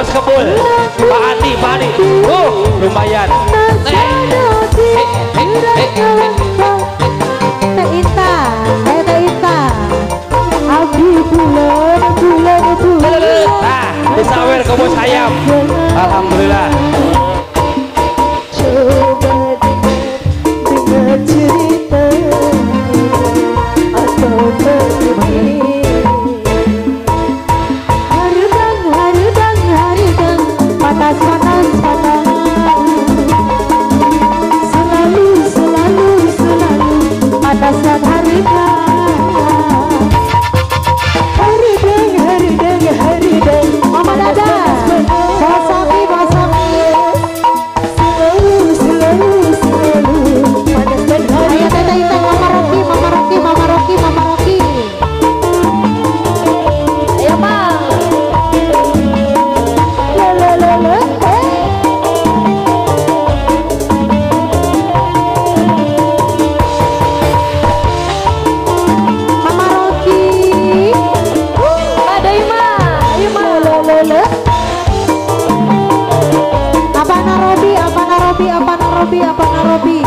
bos kebul. Pak Adi. Lumayan. Teh Ita, Teh Ita. Abdi bulan. Nah, disawer ke bos ayam. Alhamdulillah. Coba dengar cerita atau bermimpi. Haridang, panas. Selalu panas dan haridang. Haridang, Mama Dada, Basafi. Selalu panas dan haridang. Ayo Teh Ita, Mama Rocky. Ayo Bang. Mama Rocky. Ada Ima. Apa Narobi.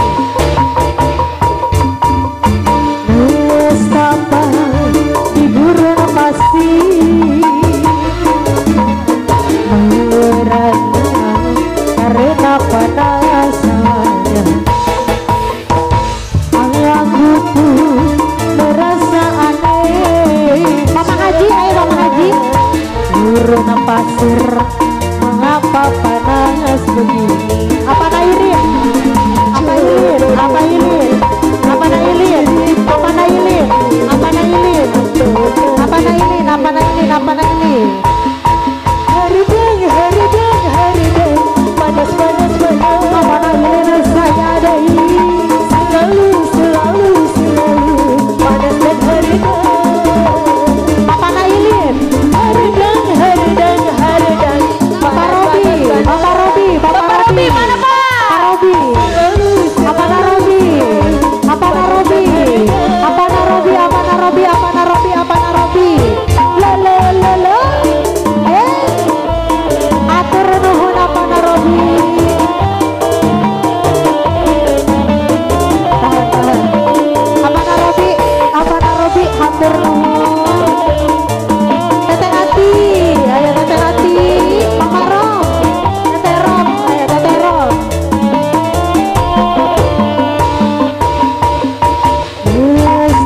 Nestapa di bulan pasti merana karena panasnya. Aku pun merasa aneh. Mama Haji, ayo Mama Haji. Bulan pasir mengapa panas begini? Apa Nairin? Haridang, panas. Apa Nairin saya adai. Selalu panas dan haridang. Apa Nairin? Haridang. Bapak Robi, mana Pak? Robi. Apa Narobi? Lo. Atur nuhun apa Narobi? Tahan. Apa Narobi? Atur nuhun. Teteh Ati, ayo Teteh Ati. Mama Rom. Teteh Rom.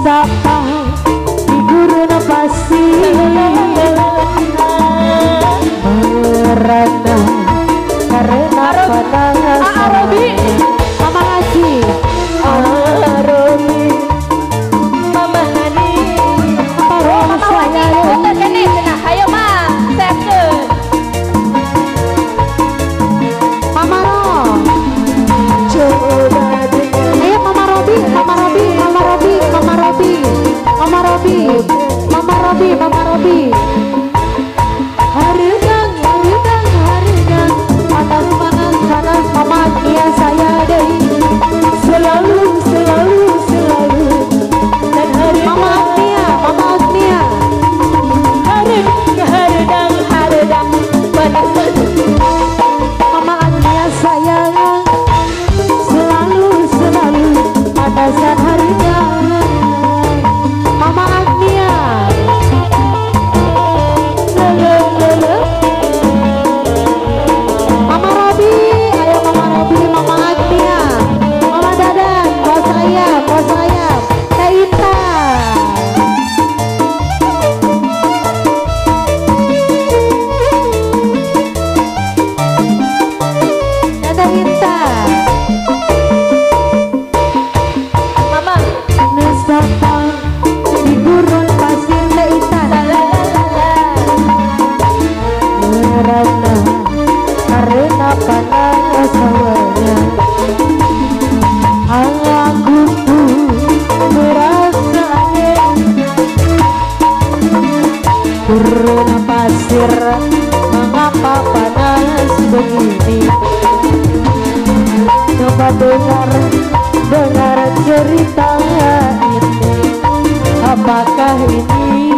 Sapa di gurun pasti merana karena panas. Robi, Mama Haji. Robi, Mama Nani. Mama Haji, bener kan nih? Ayo Ma, setken. Mama Rom. Coba dengar. Ayo Mama Robi. Haridang, panas. Mama Agnia saya deh. Selalu dan haridang. Mama Agnia. Haridang, panas. Mama Agnia sayang. Selalu panas dan haridang. Mama Agnia. Mama Robi, ayo Mama Agnia. Mama Dadan, bos ayam. Teh Ita. Teh Ita. Mama. Nestapa di gurun pasir Teh Ita. Merana karena panas hawanya. Aku pun merasa aneh. Gurun pasir mengapa panas begini? Coba dengar cerita ini. Apakah ini